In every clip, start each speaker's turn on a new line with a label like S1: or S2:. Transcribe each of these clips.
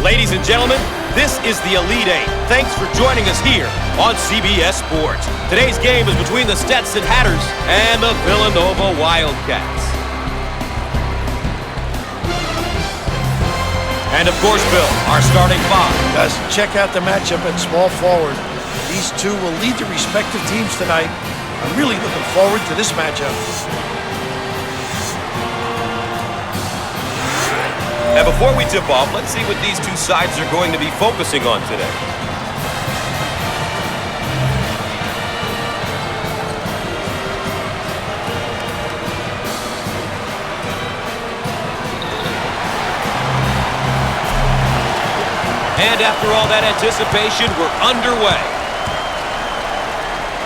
S1: Ladies and gentlemen, this is the Elite Eight. Thanks for joining us here on CBS Sports. Today's game is between the Stetson Hatters and the Villanova Wildcats. And of course, Bill, our starting five.
S2: Guys, check out the matchup at small forward. These two will lead their respective teams tonight. I'm really looking forward to this matchup.
S1: And before we tip off, let's see what these two sides are going to be focusing on today. And after all that anticipation, we're underway.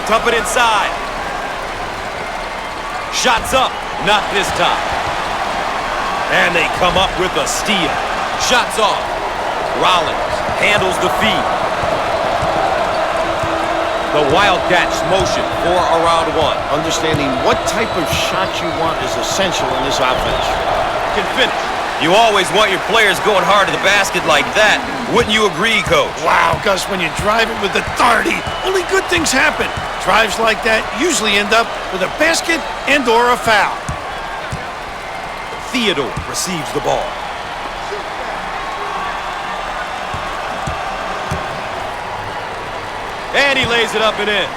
S1: Dump it inside. Shots up, not this time. And they come up with a steal. Shots off. Rollins handles the feed. The Wildcats motion for a round one.
S2: Understanding what type of shot you want is essential in this offense.
S1: Can finish. You always want your players going hard to the basket like that. Wouldn't you agree, Coach?
S2: Wow, Gus, when you drive it with authority, only good things happen. Drives like that usually end up with a basket and/or a foul.
S1: Theodore receives the ball. And he lays it up and in.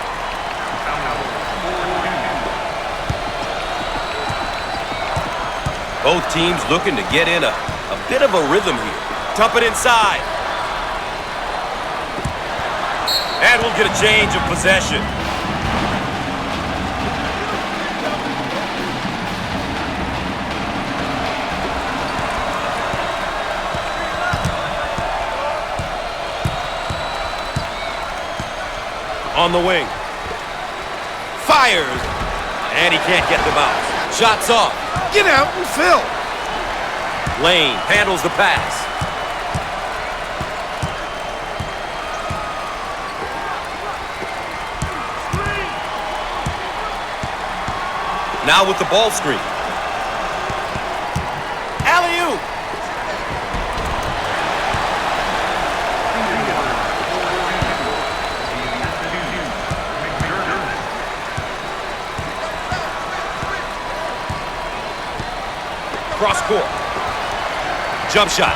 S1: Both teams looking to get in a bit of a rhythm here. Dump it inside. And we'll get a change of possession. On the wing. Fires. And he can't get the bounce. Shots off.
S2: Get out and fill.
S1: Lane handles the pass. Now with the ball screen. Alley-oop. Cross court. Jump shot.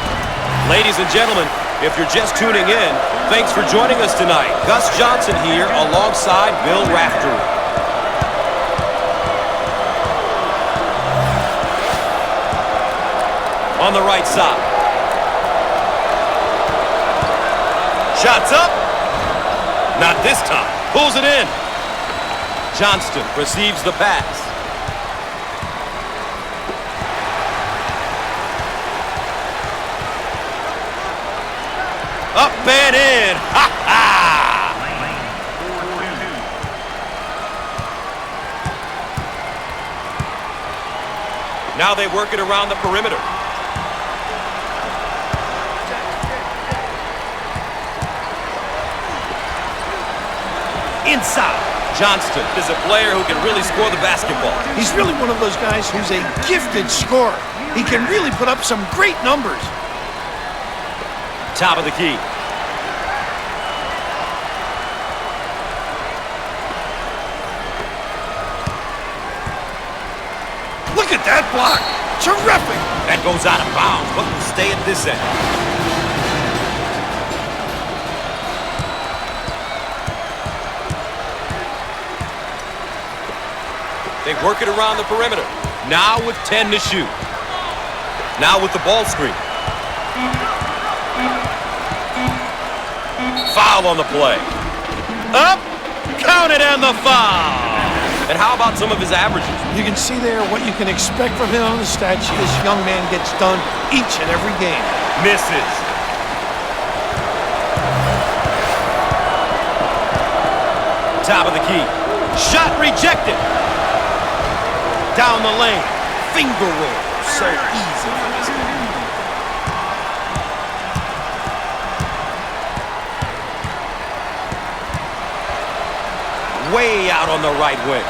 S1: Ladies and gentlemen, if you're just tuning in, thanks for joining us tonight. Gus Johnson here alongside Bill Raftery. On the right side. Shots up. Not this time. Pulls it in. Johnston receives the pass. Up and in. Ha ha! Now they work it around the perimeter. Inside. Johnston is a player who can really score the basketball.
S2: He's really one of those guys who's a gifted scorer. He can really put up some great numbers.
S1: Top of the key.
S2: Look at that block. Terrific.
S1: That goes out of bounds, but will stay at this end. They work it around the perimeter. Now with 10 to shoot. Now with the ball screen. Foul on the play. Up, counted and the foul. And how about some of his averages?
S2: You can see there what you can expect from him on the stat sheet. This young man gets done each and every game.
S1: Misses. Top of the key. Shot rejected. Down the lane. Finger roll. So easy for this guy. Way out on the right wing.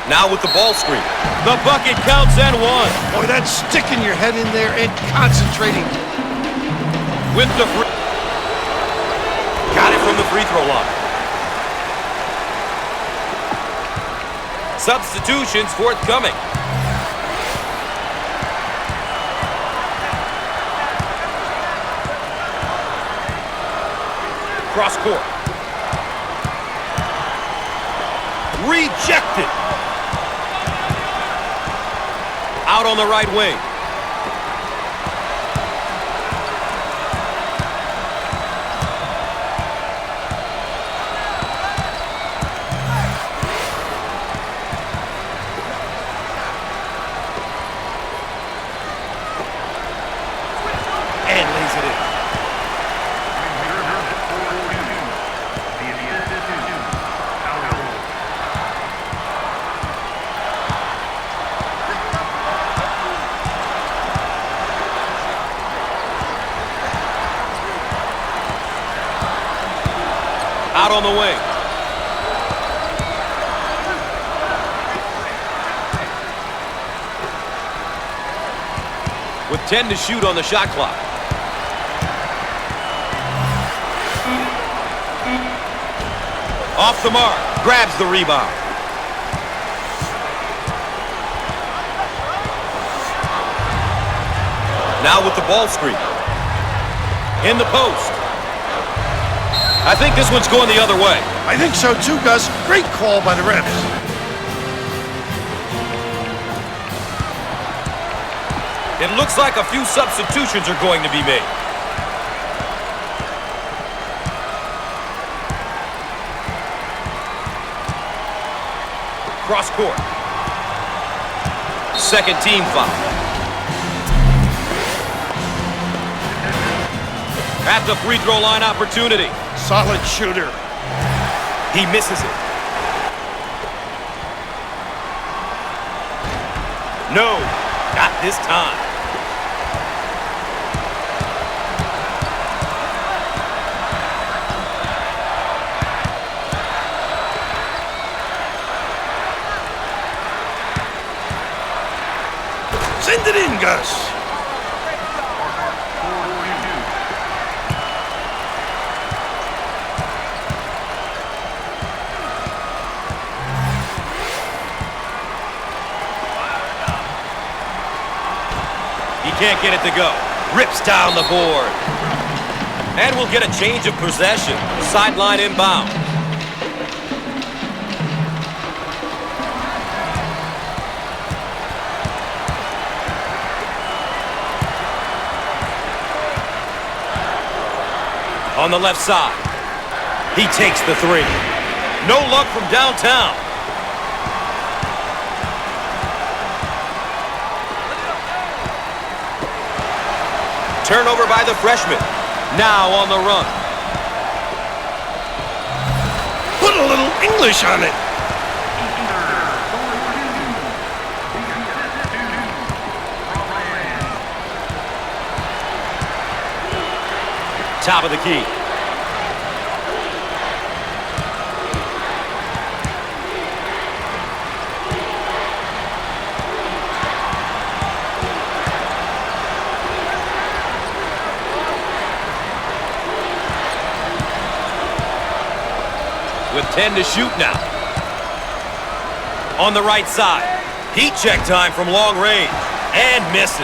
S1: Now with the ball screen. The bucket counts and one.
S2: Boy, that's sticking your head in there and concentrating.
S1: With the free. Got it from the free throw line. Substitutions forthcoming. Cross court. Rejected. Out on the right wing. And lays it in. Out on the wing. With 10 to shoot on the shot clock. Off the mark. Grabs the rebound. Now with the ball screen. In the post. I think this one's going the other way.
S2: I think so too, Gus. Great call by the refs.
S1: It looks like a few substitutions are going to be made. Cross court. Second team foul. At the free throw line opportunity.
S2: Solid shooter.
S1: He misses it. No, not this time.
S2: Send it in, Gus.
S1: Can't get it to go. Rips down the board. And we'll get a change of possession. Sideline inbound. On the left side. He takes the three. No luck from downtown. Turnover by the freshman. Now on the run.
S2: Put a little English on it.
S1: Top of the key. With 10 to shoot now. On the right side. Heat check time from long range. And misses.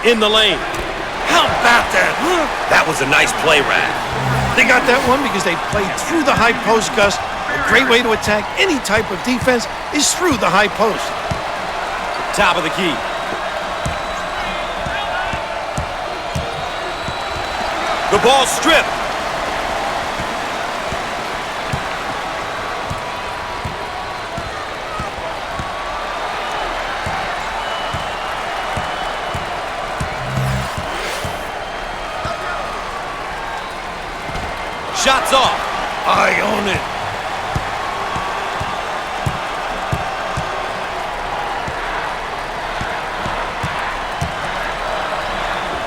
S1: In the lane.
S2: How about that, huh?
S1: That was a nice play, Rad.
S2: They got that one because they played through the high post, Gus. A great way to attack any type of defense is through the high post.
S1: Top of the key. The ball stripped. Shots off.
S2: I own it.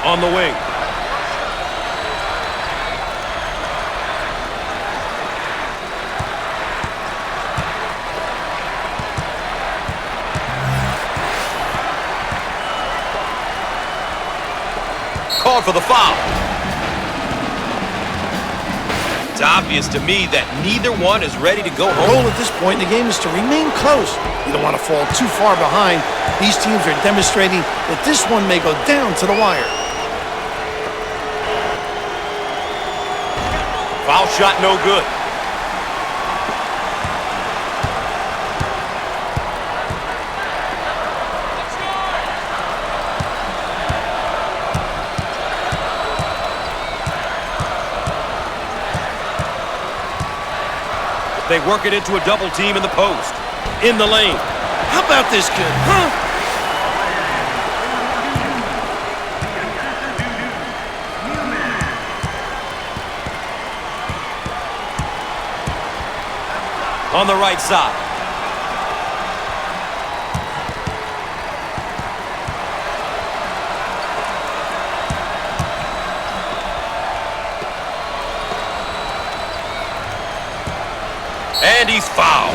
S1: On the wing. calling for the foul. It's obvious to me that neither one is ready to go
S2: The
S1: home.
S2: goal at this point in the game is to remain close. You don't want to fall too far behind. These teams are demonstrating that this one may go down to the wire.
S1: Foul shot no good. They work it into a double team in the post. In the lane.
S2: How about this kid, huh?
S1: On the right side. And he's fouled.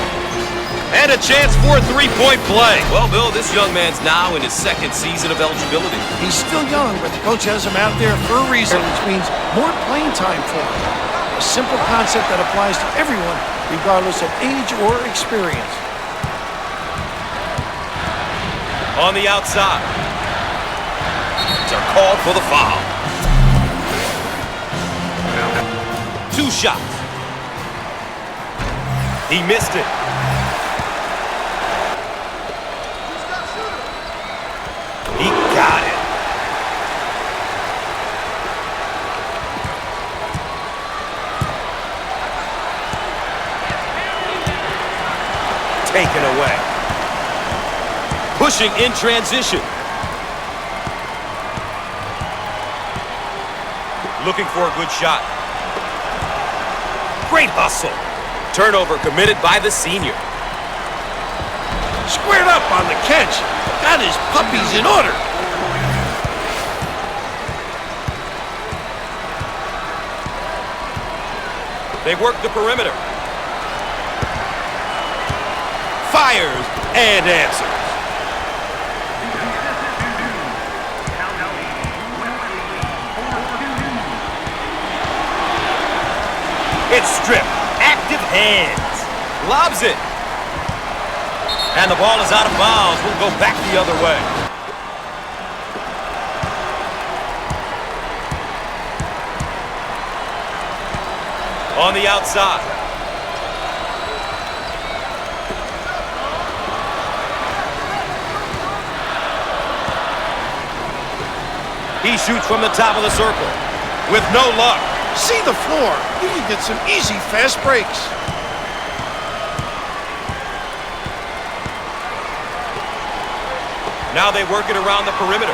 S1: And a chance for a three-point play. Well, Bill, this young man's now in his second season of eligibility.
S2: He's still young, but the coach has him out there for a reason, which means more playing time for him. A simple concept that applies to everyone, regardless of age or experience.
S1: On the outside. They're called for the foul. Two shots. He missed it. He got it. Taken away. Pushing in transition. Looking for a good shot. Great hustle. Turnover committed by the senior.
S2: Squared up on the catch. Got his puppies in order.
S1: They work the perimeter. Fires and answers. It's stripped. Active hands. Lobs it. And the ball is out of bounds. We'll go back the other way. On the outside. He shoots from the top of the circle with no luck.
S2: See the floor. You can get some easy fast breaks.
S1: Now they work it around the perimeter.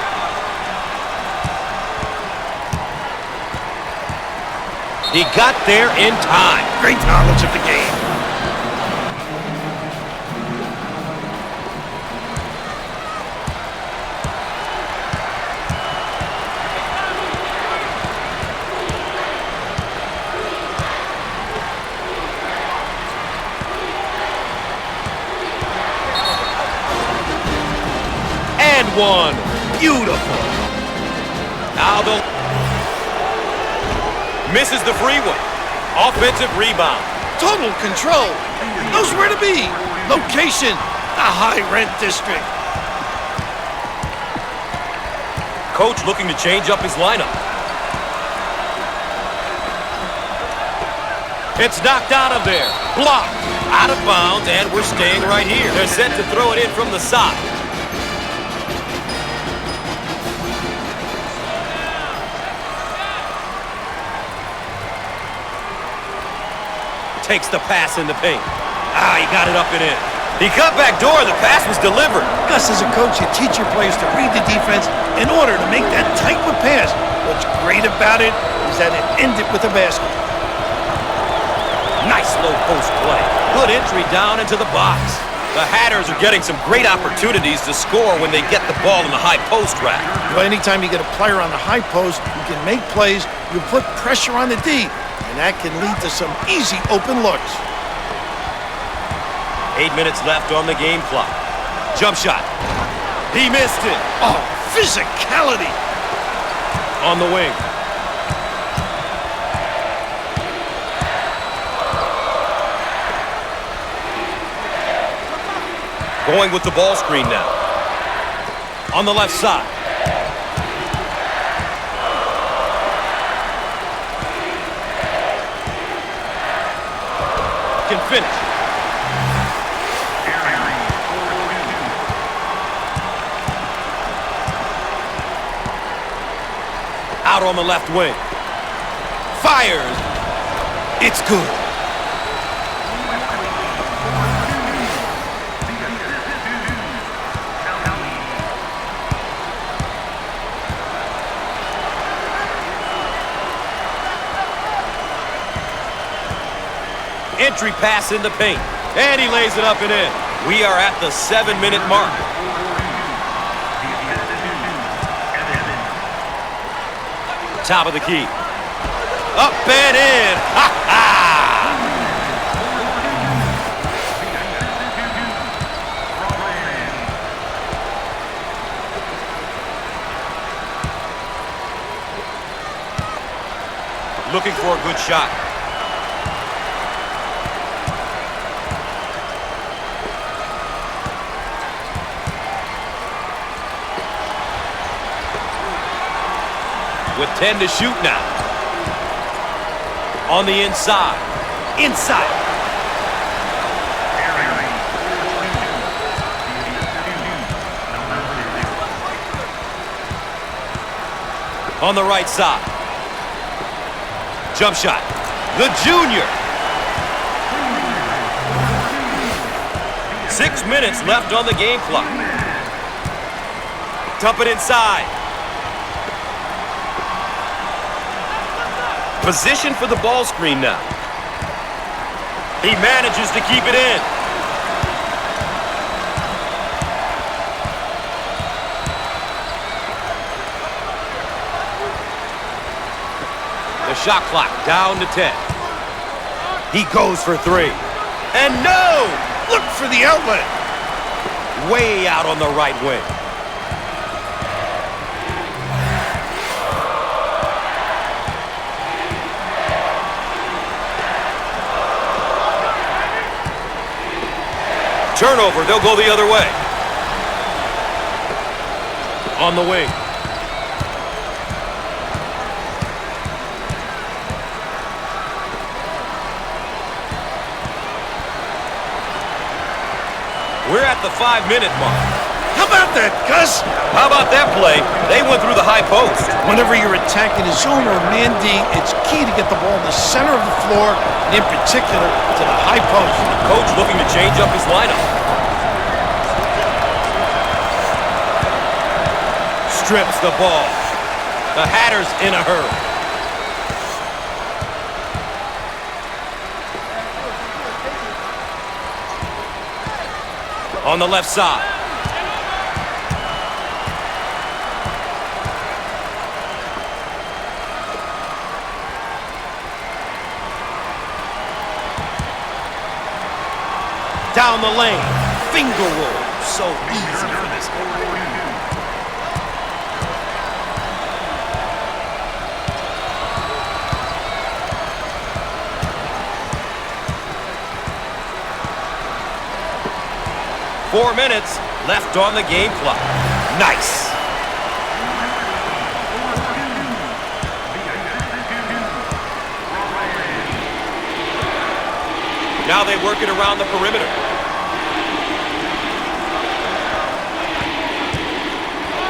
S1: He got there in time.
S2: Great knowledge of the game.
S1: One. Beautiful. Now they'll... Misses the free one. Offensive rebound.
S2: Total control. Knows where to be. Location. The high-rent district.
S1: Coach looking to change up his lineup. It's knocked out of there. Blocked. Out of bounds, and we're staying right here. They're set to throw it in from the side. Takes the pass in the paint. He got it up and in. He cut back door. The pass was delivered.
S2: Gus, as a coach, you teach your players to read the defense in order to make that type of pass. What's great about it is that it ended with a basket.
S1: Nice low post play. Good entry down into the box. The Hatters are getting some great opportunities to score when they get the ball in the high post rack.
S2: Well, anytime you get a player on the high post who can make plays, you put pressure on the D. And that can lead to some easy open looks.
S1: 8 minutes left on the game clock. Jump shot. He missed it.
S2: Oh, physicality.
S1: On the wing. Going with the ball screen now. On the left side. Can finish. Out on the left wing. Fires. It's good. Entry pass in the paint. And he lays it up and in. We are at the 7-minute mark. Top of the key. Up and in. Ha ha! Looking for a good shot. With 10 to shoot now. On the inside. Inside. On the right side. Jump shot. The junior. 6 minutes left on the game clock. Dump it inside. Position for the ball screen now. He manages to keep it in. The shot clock down to 10. He goes for 3. And no! Look for the outlet. Way out on the right wing. Turnover, they'll go the other way. On the wing. We're at the 5-minute mark.
S2: How about that, Gus?
S1: How about that play? They went through the high post.
S2: Whenever you're attacking a zone or man D, it's key to get the ball in the center of the floor, and in particular, to the high post.
S1: Coach looking to change up his lineup. Strips the ball. The Hatters in a hurry. On the left side. Down the lane. Finger roll. So easy for this guy. Four minutes left on the game clock. Nice. Now they work it around the perimeter.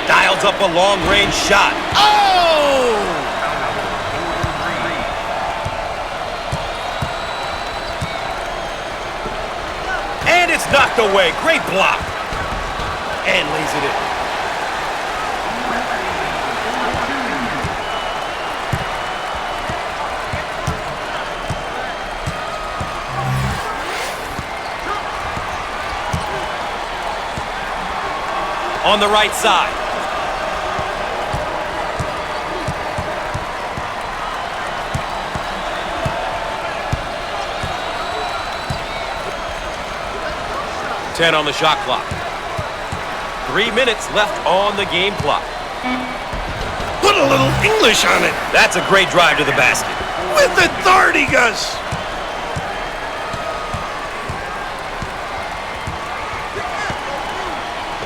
S1: Dials up a long-range shot. Oh! And it's knocked away. Great block. And lays it in. On the right side. Ten on the shot clock. 3 minutes left on the game clock.
S2: Put a little English on it.
S1: That's a great drive to the basket.
S2: With authority, Gus.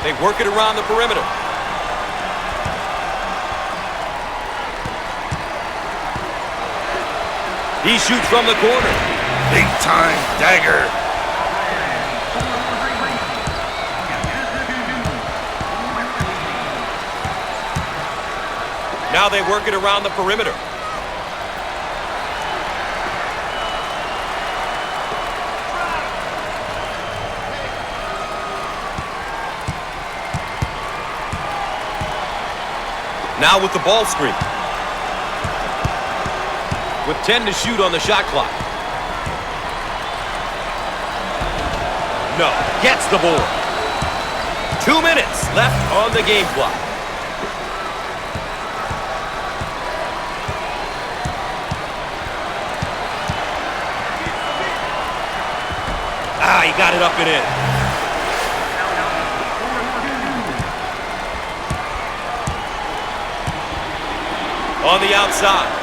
S1: They work it around the perimeter. He shoots from the corner.
S2: Big time dagger.
S1: Now they work it around the perimeter. Now with the ball screen. With 10 to shoot on the shot clock. No, gets the board. 2 minutes left on the game clock. Ah, he got it up and in. On the outside.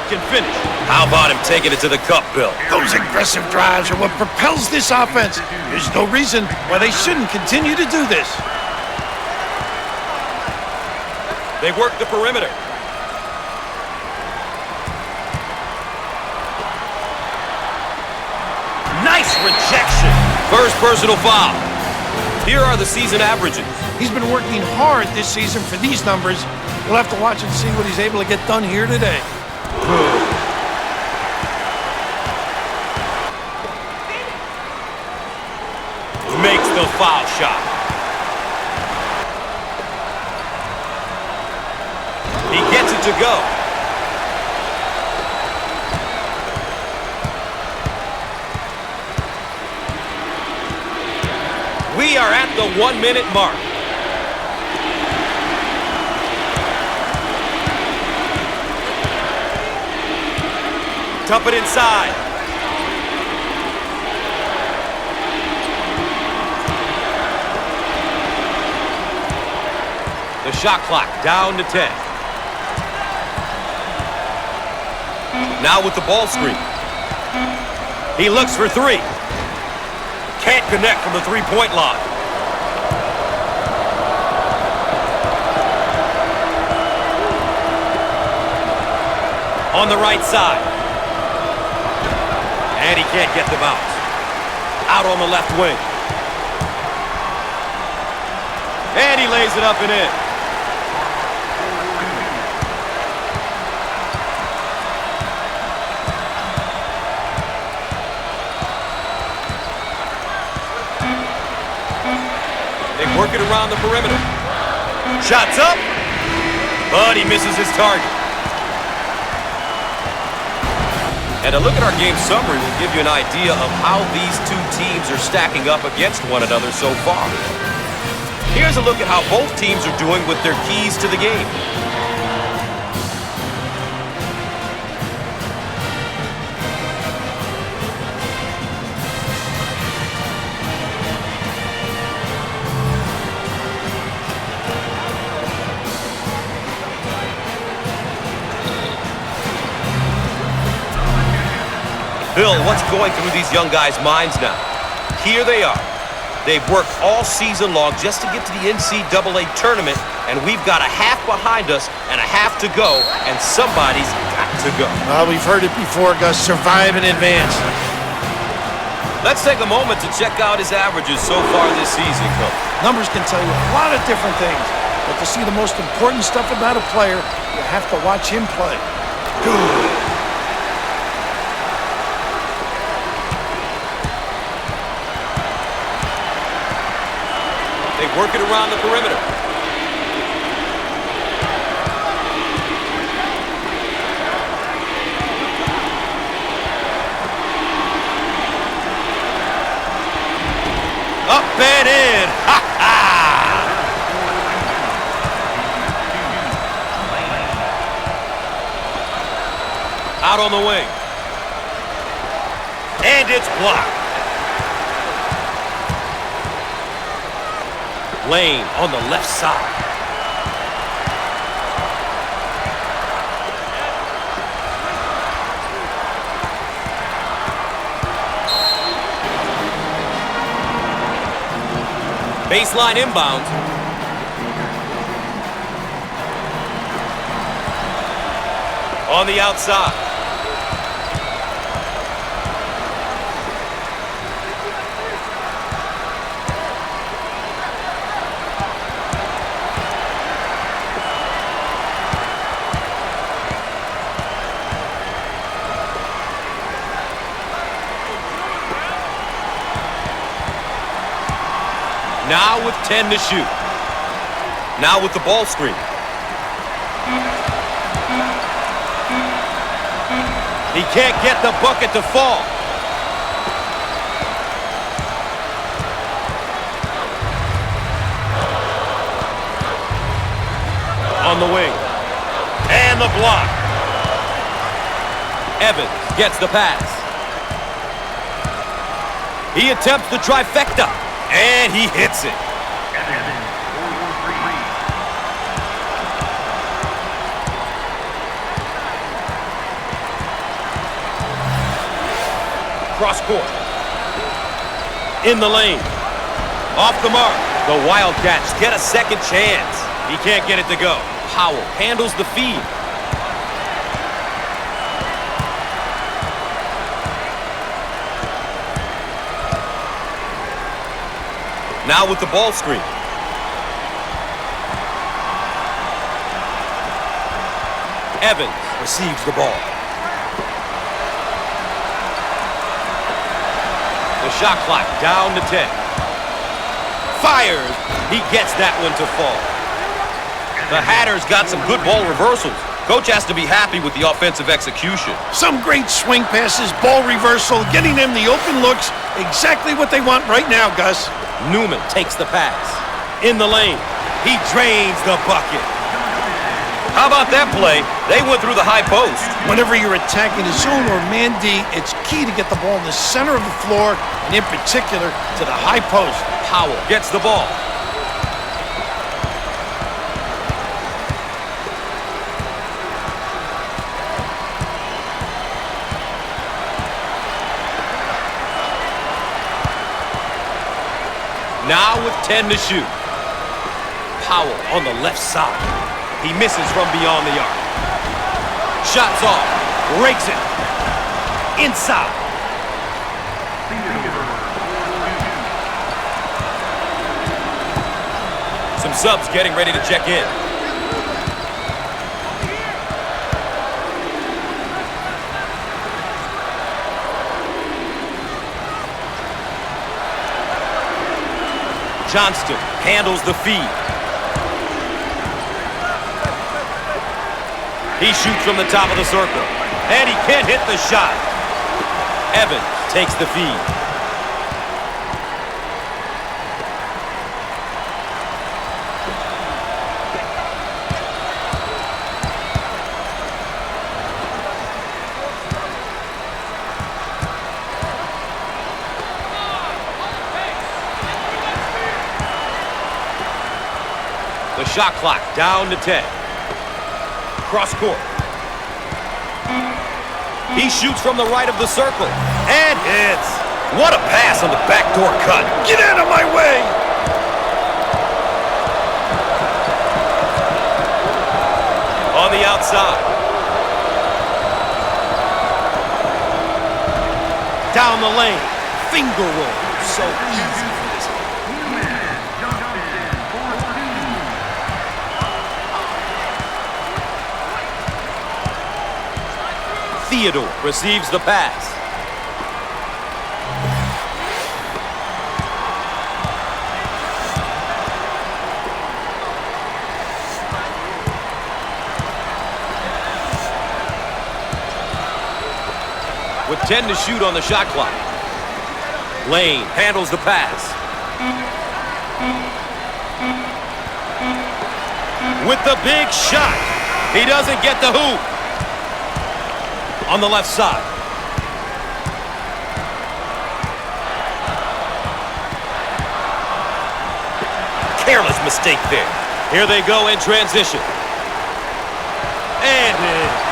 S1: Can finish. How about him taking it to the cup, Bill?
S2: Those aggressive drives are what propels this offense. There's no reason why they shouldn't continue to do this.
S1: They work the perimeter. Nice rejection. First personal foul. Here are the season averages.
S2: He's been working hard this season for these numbers. We'll have to watch and see what he's able to get done here today.
S1: Makes the foul shot. He gets it to go. We are at the 1 minute mark. Dump it inside. The shot clock down to 10. Now with the ball screen. He looks for three. Can't connect from the three-point line. On the right side. And he can't get the bounce. Out on the left wing. And he lays it up and in. They work it around the perimeter. Shots up, but he misses his target. And a look at our game summary will give you an idea of how these two teams are stacking up against one another so far. Here's a look at how both teams are doing with their keys to the game. Bill, what's going through these young guys' minds now? Here they are. They've worked all season long just to get to the NCAA tournament, and we've got a half behind us and a half to go, and somebody's got to go.
S2: Well, we've heard it before, Gus. Survive in advance.
S1: Let's take a moment to check out his averages so far this season, Coach.
S2: Numbers can tell you a lot of different things, but to see the most important stuff about a player, you have to watch him play. Good.
S1: They work it around the perimeter. Up and in. Ha ha! Out on the wing. And it's blocked. Lane on the left side. Baseline inbounds. On the outside. Now with 10 to shoot. Now with the ball screen. He can't get the bucket to fall. On the wing. And the block. Evans gets the pass. He attempts the trifecta. And he hits it. Cross court. In the lane. Off the mark. The Wildcats get a second chance. He can't get it to go. Powell handles the feed. Now with the ball screen. Evans receives the ball. The shot clock down to 10. Fires. He gets that one to fall. The Hatters got some good ball reversals. Coach has to be happy with the offensive execution.
S2: Some great swing passes, ball reversal, getting them the open looks. Exactly what they want right now, Gus.
S1: Newman takes the pass. In the lane. He drains the bucket. How about that play? They went through the high post.
S2: Whenever you're attacking a zone or man D, it's key to get the ball in the center of the floor, and in particular, to the high post.
S1: Powell gets the ball. Now with 10 to shoot. Powell on the left side. He misses from beyond the arc. Shots off. Rakes it. Inside. Some subs getting ready to check in. Johnston handles the feed. He shoots from the top of the circle. And he can't hit the shot. Evans takes the feed. The shot clock down to 10. Cross court. He shoots from the right of the circle. And hits. What a pass on the backdoor cut.
S2: Get out of my way!
S1: On the outside. Down the lane. Finger roll. So easy for this guy. Theodore receives the pass. With 10 to shoot on the shot clock. Lane handles the pass. With the big shot. He doesn't get the hoop. On the left side. Careless mistake there. Here they go in transition. And in.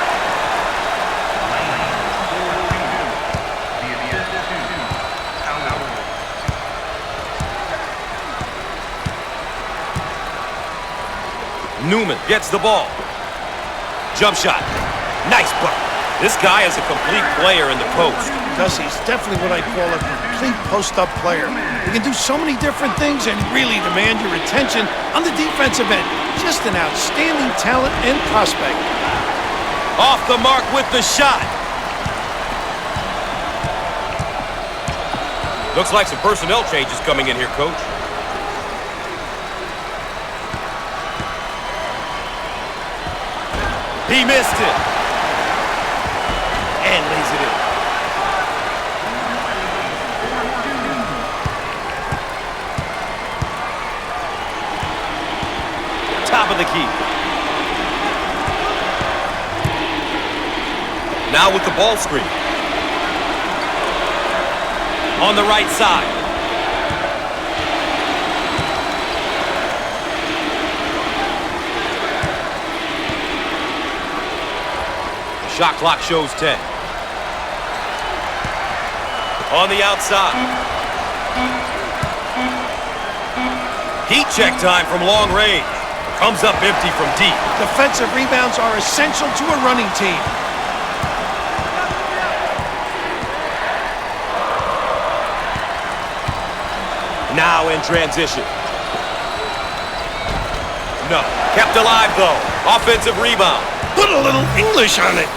S1: Newman gets the ball. Jump shot. Nice block. This guy is a complete player in the post.
S2: Gus, he's definitely what I call a complete post-up player. He can do so many different things and really demand your attention on the defensive end. Just an outstanding talent and prospect.
S1: Off the mark with the shot. Looks like some personnel changes coming in here, Coach. He missed it. And lays it in. Top of the key. Now with the ball screen. On the right side. Shot clock shows 10. On the outside. Heat check time from long range. Comes up empty from deep.
S2: Defensive rebounds are essential to a running team.
S1: Now in transition. No. Kept alive, though. Offensive rebound.
S2: Put a little English on it.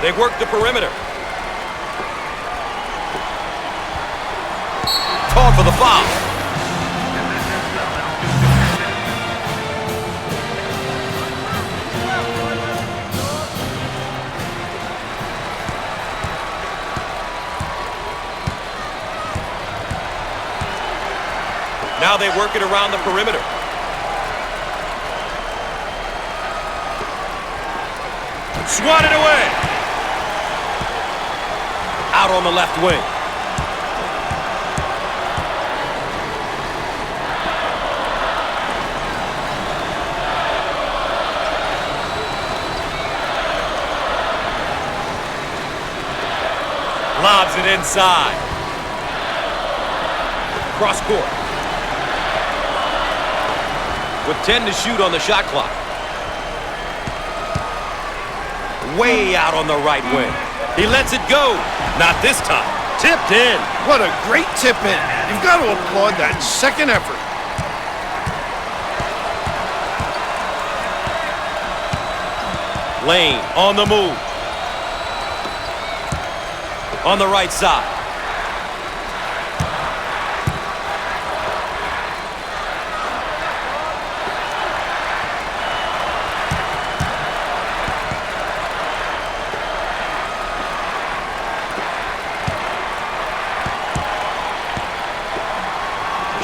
S1: They work the perimeter. Called for the foul. Now they work it around the perimeter. Swatted away. Out on the left wing. Lobs it inside. Cross court. With 10 to shoot on the shot clock. Way out on the right wing. He lets it go. Not this time. Tipped in.
S2: What a great tip in. You've got to applaud that second effort.
S1: Lane on the move. On the right side.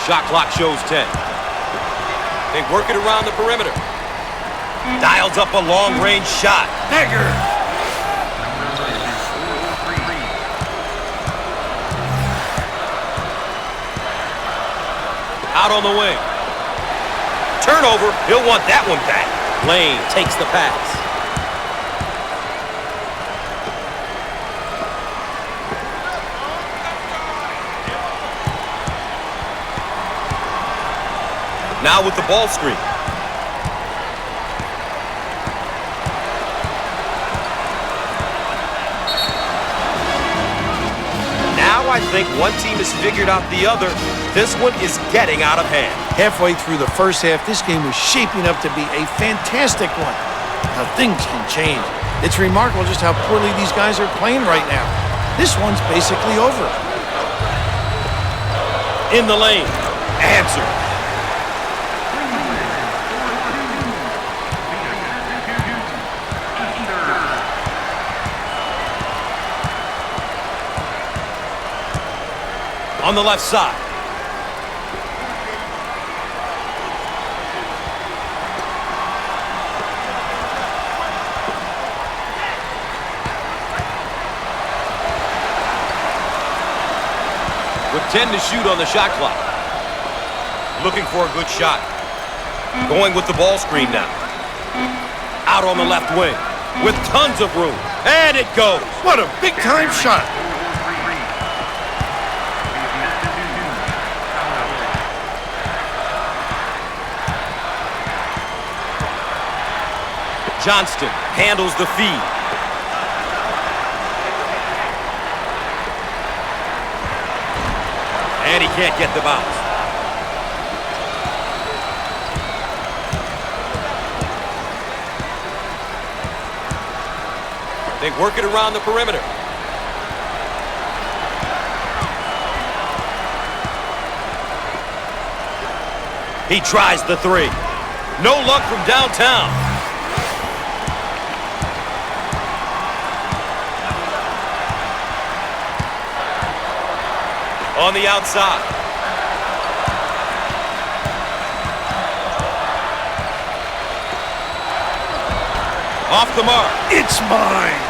S1: Shot clock shows 10. They work it around the perimeter. Dials up a long-range shot.
S2: Dagger.
S1: Out on the wing. Turnover. He'll want that one back. Lane takes the pass. Now with the ball screen. Now I think one team has figured out the other. This one is getting out of hand.
S2: Halfway through the first half, this game was shaping up to be a fantastic one. Now things can change. It's remarkable just how poorly these guys are playing right now. This one's basically over.
S1: In the lane. Answer. On the left side. With 10 to shoot on the shot clock. Looking for a good shot. Going with the ball screen now. Out on the left wing. With tons of room. And it goes.
S2: What a big-time shot.
S1: Johnston handles the feed. And he can't get the bounce. They work it around the perimeter. He tries the three. No luck from downtown. On the outside. Off the mark.
S2: It's mine.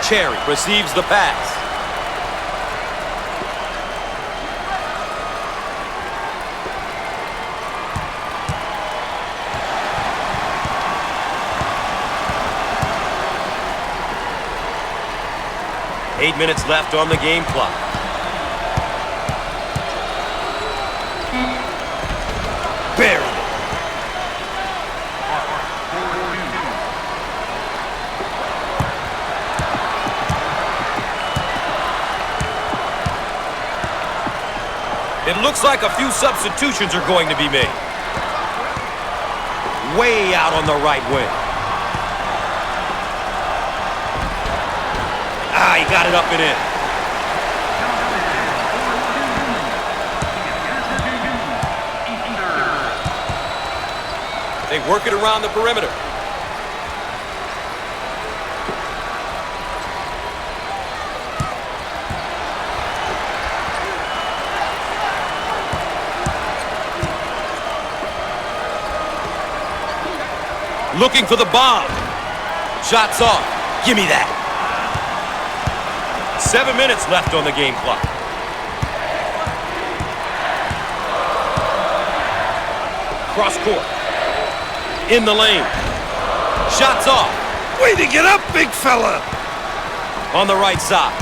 S1: Cherry receives the pass. Eight minutes left on the game clock. Buried it. It looks like a few substitutions are going to be made. Way out on the right wing. He got it up and in. They work it around the perimeter. Looking for the bomb. Shots off. Give me that. 7 minutes left on the game clock. Cross court. In the lane. Shots off.
S2: Way to get up, big fella.
S1: On the right side.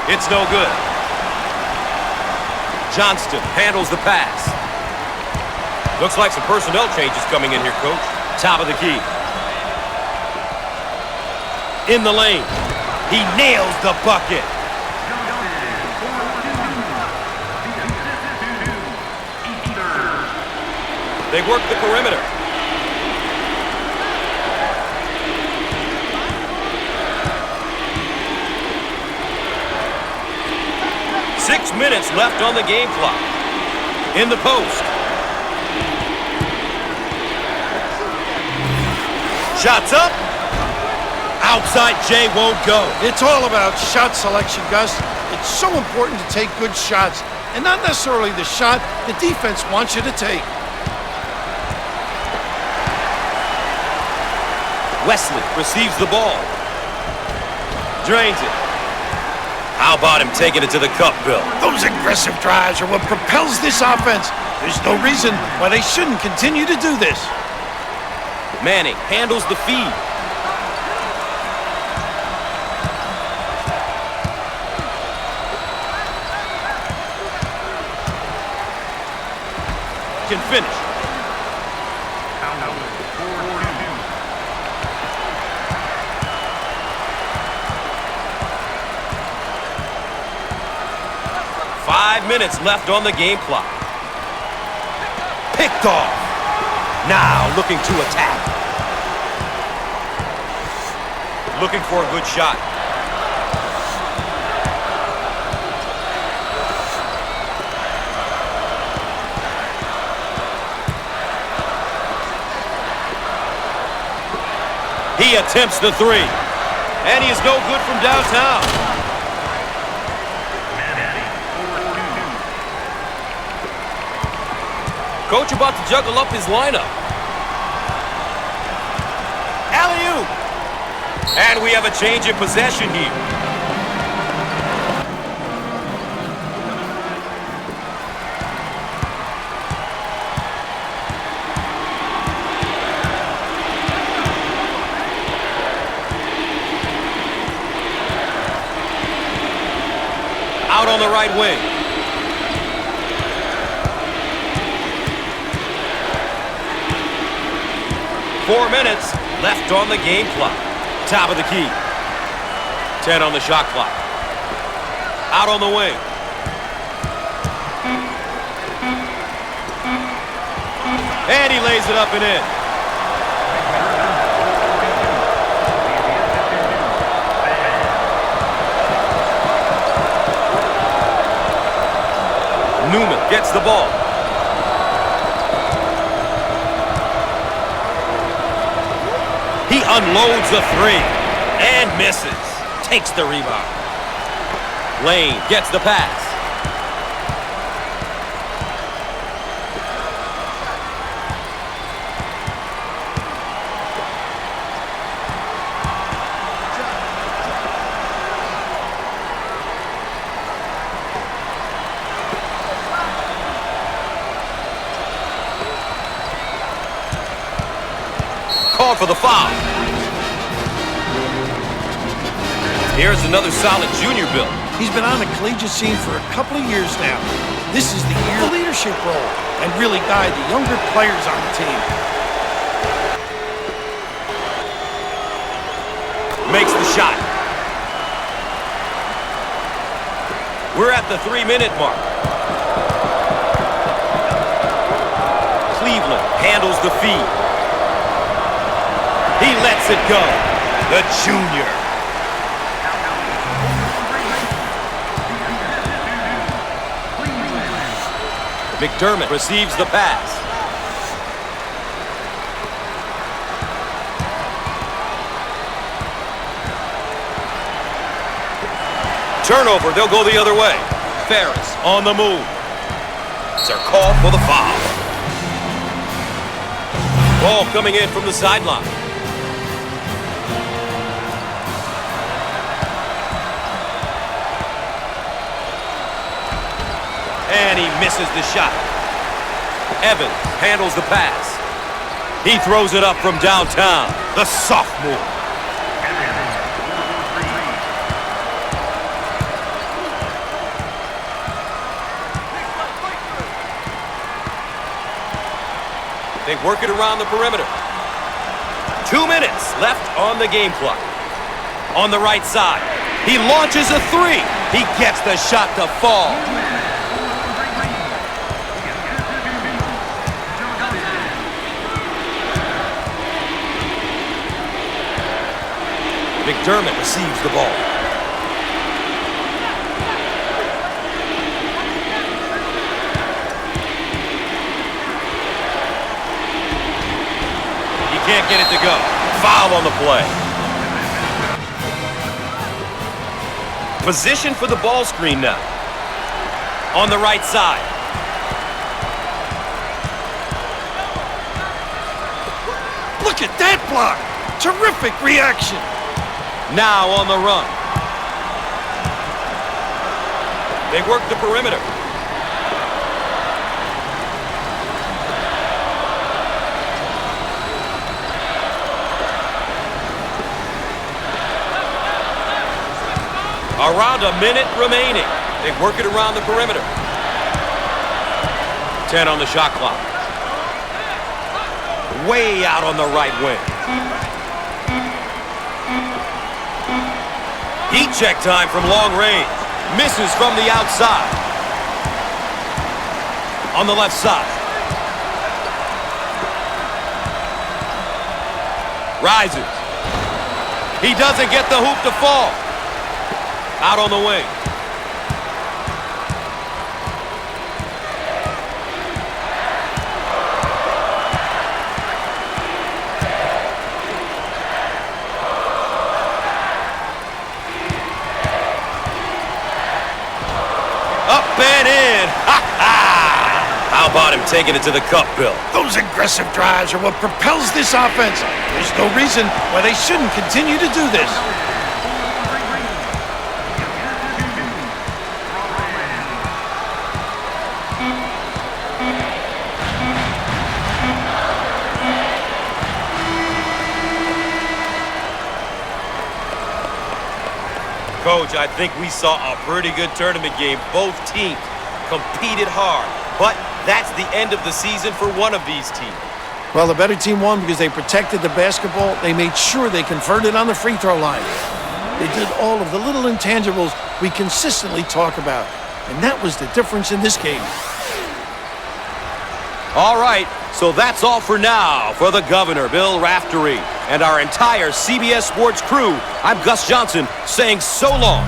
S1: It's no good. Johnston handles the pass. Looks like some personnel changes coming in here, Coach. Top of the key. In the lane. He nails the bucket. They work the perimeter. Six minutes left on the game clock. In the post. Shots up. Outside J won't go.
S2: It's all about shot selection, Gus. It's so important to take good shots, and not necessarily the shot the defense wants you to take.
S1: Wesley receives the ball. Drains it. How about him taking it to the cup, Bill?
S2: Those aggressive drives are what propels this offense. There's no reason why they shouldn't continue to do this.
S1: Manning handles the feed. Can finish. Five minutes left on the game clock. Picked off. Now looking to attack. Looking for a good shot. He attempts the three. And he is no good from downtown. Coach about to juggle up his lineup. Alley-oop. And we have a change in possession here. Out on the right wing. 4 minutes left on the game clock. Top of the key. 10 on the shot clock. Out on the wing. And he lays it up and in. Newman gets the ball. He unloads the three and misses. Takes the rebound. Lane gets the pass. Called for the foul. Here's another solid junior build.
S2: He's been on the collegiate scene for a couple of years now. This is the year of leadership role and really guide the younger players on the team.
S1: Makes the shot. We're at the 3-minute mark. Cleveland handles the feed. He lets it go. The junior. McDermott receives the pass. Turnover, they'll go the other way. Ferris on the move. They're called for the foul. Ball coming in from the sideline. And he misses the shot. Evans handles the pass. He throws it up from downtown. The sophomore. They work it around the perimeter. 2 minutes left on the game clock. On the right side, he launches a three. He gets the shot to fall. McDermott receives the ball. He can't get it to go. Foul on the play. Position for the ball screen now. On the right side.
S2: Look at that block. Terrific reaction.
S1: Now on the run. They work the perimeter. Around a minute remaining. They work it around the perimeter. 10 on the shot clock. Way out on the right wing. Heat check time from long range. Misses from the outside. On the left side. Rises. He doesn't get the hoop to fall. Out on the wing. and in. Ha ha! How about him taking it to the cup, Bill?
S2: Those aggressive drives are what propels this offense. There's no reason why they shouldn't continue to do this.
S1: Coach, I think we saw a pretty good tournament game. Both teams competed hard, but that's the end of the season for one of these teams.
S2: Well, the better team won because they protected the basketball. They made sure they converted on the free throw line. They did all of the little intangibles we consistently talk about, and that was the difference in this game.
S1: All right, so that's all for now. For the governor, Bill Raftery, and our entire CBS Sports crew, I'm Gus Johnson saying so long.